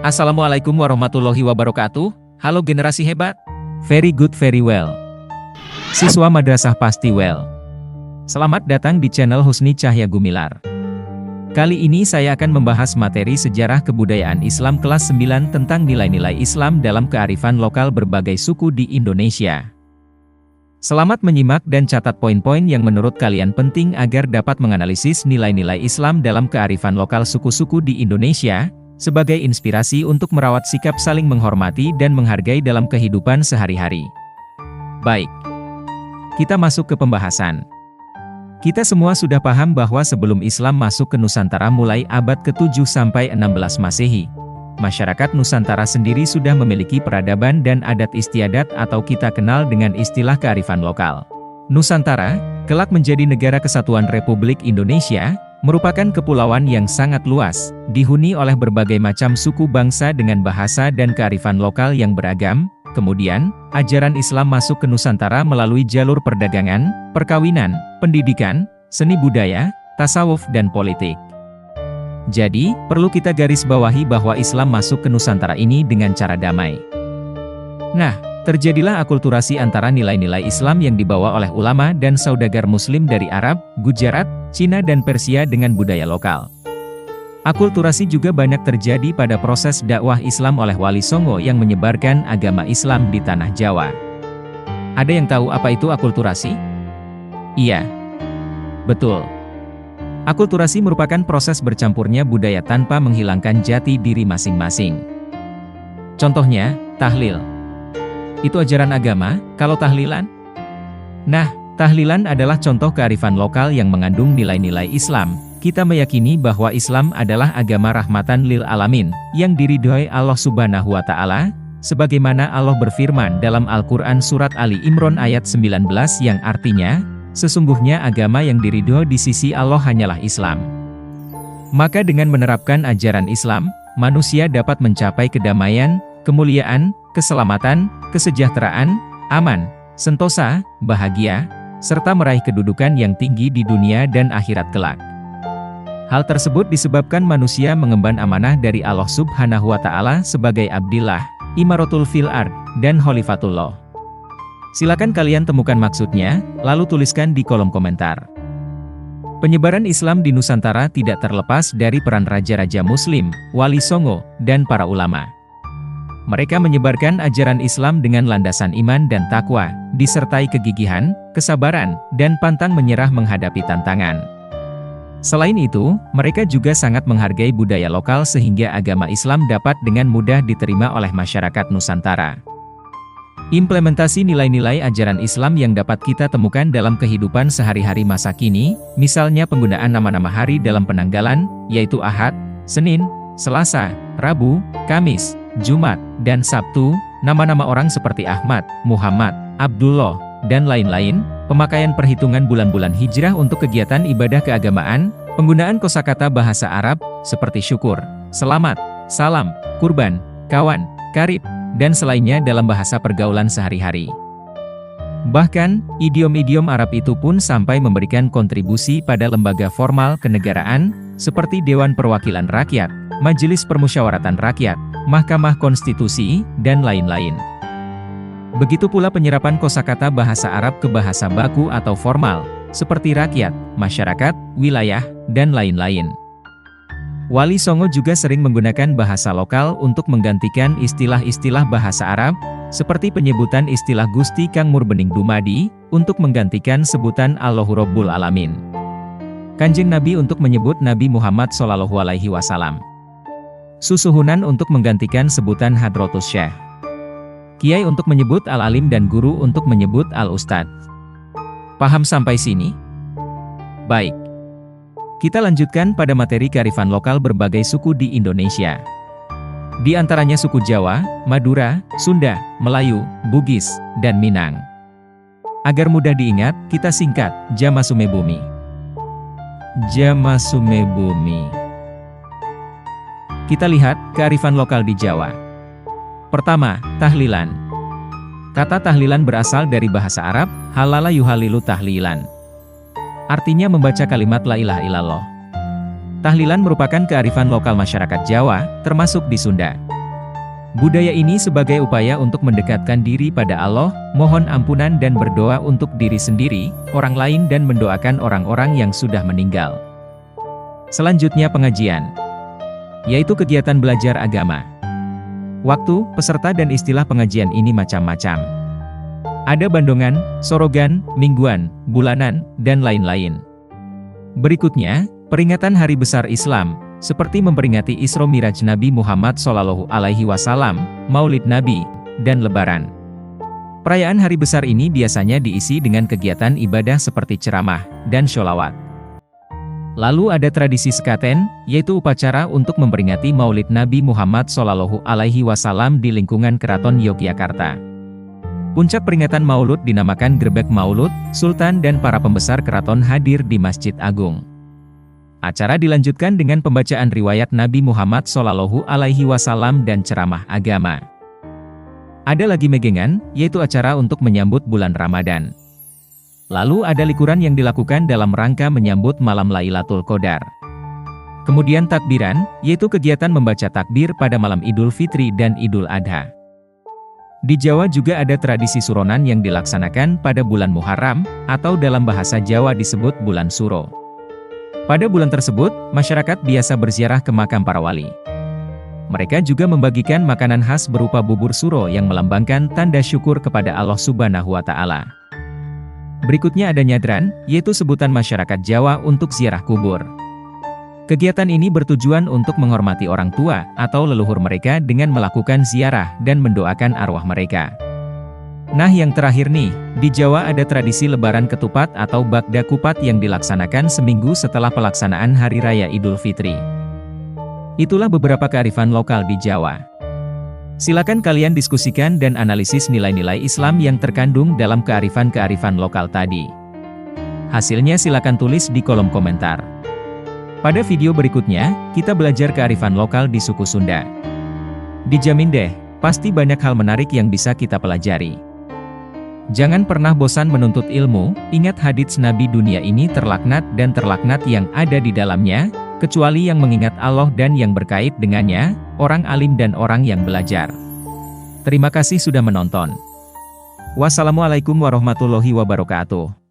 Assalamualaikum warahmatullahi wabarakatuh. Halo generasi hebat. Very good, very well. Siswa madrasah pasti well. Selamat datang di channel Husni Cahya Gumilar. Kali ini saya akan membahas materi sejarah kebudayaan Islam kelas 9 tentang nilai-nilai Islam dalam kearifan lokal berbagai suku di Indonesia. Selamat menyimak dan catat poin-poin yang menurut kalian penting agar dapat menganalisis nilai-nilai Islam dalam kearifan lokal suku-suku di Indonesia, sebagai inspirasi untuk merawat sikap saling menghormati dan menghargai dalam kehidupan sehari-hari. Baik, kita masuk ke pembahasan. Kita semua sudah paham bahwa sebelum Islam masuk ke Nusantara mulai abad ke-7 sampai 16 Masehi, masyarakat Nusantara sendiri sudah memiliki peradaban dan adat istiadat atau kita kenal dengan istilah kearifan lokal. Nusantara, kelak menjadi Negara Kesatuan Republik Indonesia, merupakan kepulauan yang sangat luas, dihuni oleh berbagai macam suku bangsa dengan bahasa dan kearifan lokal yang beragam. Kemudian, ajaran Islam masuk ke Nusantara melalui jalur perdagangan, perkawinan, pendidikan, seni budaya, tasawuf dan politik. Jadi, perlu kita garis bawahi bahwa Islam masuk ke Nusantara ini dengan cara damai. Nah, terjadilah akulturasi antara nilai-nilai Islam yang dibawa oleh ulama dan saudagar Muslim dari Arab, Gujarat, Cina dan Persia dengan budaya lokal. Akulturasi juga banyak terjadi pada proses dakwah Islam oleh Wali Songo yang menyebarkan agama Islam di tanah Jawa. Ada yang tahu apa itu akulturasi? Iya, betul. Akulturasi merupakan proses bercampurnya budaya tanpa menghilangkan jati diri masing-masing. Contohnya, tahlil. Itu ajaran agama, kalau tahlilan? Nah, tahlilan adalah contoh kearifan lokal yang mengandung nilai-nilai Islam. Kita meyakini bahwa Islam adalah agama rahmatan lil alamin, yang diridhoi Allah Subhanahu wa Ta'ala, sebagaimana Allah berfirman dalam Al-Quran Surat Ali Imran ayat 19 yang artinya, sesungguhnya agama yang diridho di sisi Allah hanyalah Islam. Maka dengan menerapkan ajaran Islam, manusia dapat mencapai kedamaian, kemuliaan, keselamatan, kesejahteraan, aman, sentosa, bahagia, serta meraih kedudukan yang tinggi di dunia dan akhirat kelak. Hal tersebut disebabkan manusia mengemban amanah dari Allah Subhanahu wa Ta'ala sebagai abdillah, imaratul fil ard, dan khalifatullah. Silakan kalian temukan maksudnya, lalu tuliskan di kolom komentar. Penyebaran Islam di Nusantara tidak terlepas dari peran raja-raja Muslim, Wali Songo, dan para ulama. Mereka menyebarkan ajaran Islam dengan landasan iman dan takwa, disertai kegigihan, kesabaran, dan pantang menyerah menghadapi tantangan. Selain itu, mereka juga sangat menghargai budaya lokal sehingga agama Islam dapat dengan mudah diterima oleh masyarakat Nusantara. Implementasi nilai-nilai ajaran Islam yang dapat kita temukan dalam kehidupan sehari-hari masa kini, misalnya penggunaan nama-nama hari dalam penanggalan, yaitu Ahad, Senin, Selasa, Rabu, Kamis, Jumat, dan Sabtu, nama-nama orang seperti Ahmad, Muhammad, Abdullah, dan lain-lain, pemakaian perhitungan bulan-bulan hijrah untuk kegiatan ibadah keagamaan, penggunaan kosakata bahasa Arab, seperti syukur, selamat, salam, kurban, kawan, karib, dan selainnya dalam bahasa pergaulan sehari-hari. Bahkan, idiom-idiom Arab itu pun sampai memberikan kontribusi pada lembaga formal kenegaraan, seperti Dewan Perwakilan Rakyat, Majelis Permusyawaratan Rakyat, Mahkamah Konstitusi, dan lain-lain. Begitu pula penyerapan kosakata bahasa Arab ke bahasa baku atau formal, seperti rakyat, masyarakat, wilayah, dan lain-lain. Wali Songo juga sering menggunakan bahasa lokal untuk menggantikan istilah-istilah bahasa Arab, seperti penyebutan istilah Gusti Kang Murbening Dumadi, untuk menggantikan sebutan Allahu Rabbul Alamin. Kanjeng Nabi untuk menyebut Nabi Muhammad SAW. Susuhunan untuk menggantikan sebutan Hadratus Syekh. Kiai untuk menyebut Al-Alim dan Guru untuk menyebut Al-Ustadz. Paham sampai sini? Baik. Kita lanjutkan pada materi kearifan lokal berbagai suku di Indonesia. Di antaranya suku Jawa, Madura, Sunda, Melayu, Bugis, dan Minang. Agar mudah diingat, kita singkat, Jamasumebumi. Jamasumebumi. Kita lihat kearifan lokal di Jawa. Pertama, tahlilan. Kata tahlilan berasal dari bahasa Arab, halala yuhalilu tahlilan. Artinya membaca kalimat la ilaha illallah. Tahlilan merupakan kearifan lokal masyarakat Jawa, termasuk di Sunda. Budaya ini sebagai upaya untuk mendekatkan diri pada Allah, mohon ampunan dan berdoa untuk diri sendiri, orang lain dan mendoakan orang-orang yang sudah meninggal. Selanjutnya pengajian, yaitu kegiatan belajar agama. Waktu, peserta dan istilah pengajian ini macam-macam. Ada bandongan, sorogan, mingguan, bulanan, dan lain-lain. Berikutnya, peringatan hari besar Islam, seperti memperingati Isra Miraj Nabi Muhammad SAW, Maulid Nabi, dan Lebaran. Perayaan hari besar ini biasanya diisi dengan kegiatan ibadah seperti ceramah dan sholawat. Lalu ada tradisi sekaten, yaitu upacara untuk memperingati Maulid Nabi Muhammad SAW di lingkungan Keraton Yogyakarta. Puncak peringatan Maulud dinamakan Grebek Maulud, Sultan dan para pembesar keraton hadir di Masjid Agung. Acara dilanjutkan dengan pembacaan riwayat Nabi Muhammad SAW dan ceramah agama. Ada lagi megengan, yaitu acara untuk menyambut bulan Ramadan. Lalu ada likuran yang dilakukan dalam rangka menyambut malam Lailatul Qadar. Kemudian takbiran, yaitu kegiatan membaca takbir pada malam Idul Fitri dan Idul Adha. Di Jawa juga ada tradisi suronan yang dilaksanakan pada bulan Muharram, atau dalam bahasa Jawa disebut bulan Suro. Pada bulan tersebut, masyarakat biasa berziarah ke makam para wali. Mereka juga membagikan makanan khas berupa bubur suro yang melambangkan tanda syukur kepada Allah Subhanahu wa Ta'ala. Berikutnya ada nyadran, yaitu sebutan masyarakat Jawa untuk ziarah kubur. Kegiatan ini bertujuan untuk menghormati orang tua atau leluhur mereka dengan melakukan ziarah dan mendoakan arwah mereka. Nah, yang terakhir nih, di Jawa ada tradisi Lebaran Ketupat atau Bagda Kupat yang dilaksanakan seminggu setelah pelaksanaan Hari Raya Idul Fitri. Itulah beberapa kearifan lokal di Jawa. Silakan kalian diskusikan dan analisis nilai-nilai Islam yang terkandung dalam kearifan-kearifan lokal tadi. Hasilnya silakan tulis di kolom komentar. Pada video berikutnya, kita belajar kearifan lokal di suku Sunda. Dijamin deh, pasti banyak hal menarik yang bisa kita pelajari. Jangan pernah bosan menuntut ilmu, ingat hadits Nabi, dunia ini terlaknat dan terlaknat yang ada di dalamnya, kecuali yang mengingat Allah dan yang berkait dengannya, orang alim dan orang yang belajar. Terima kasih sudah menonton. Wassalamualaikum warahmatullahi wabarakatuh.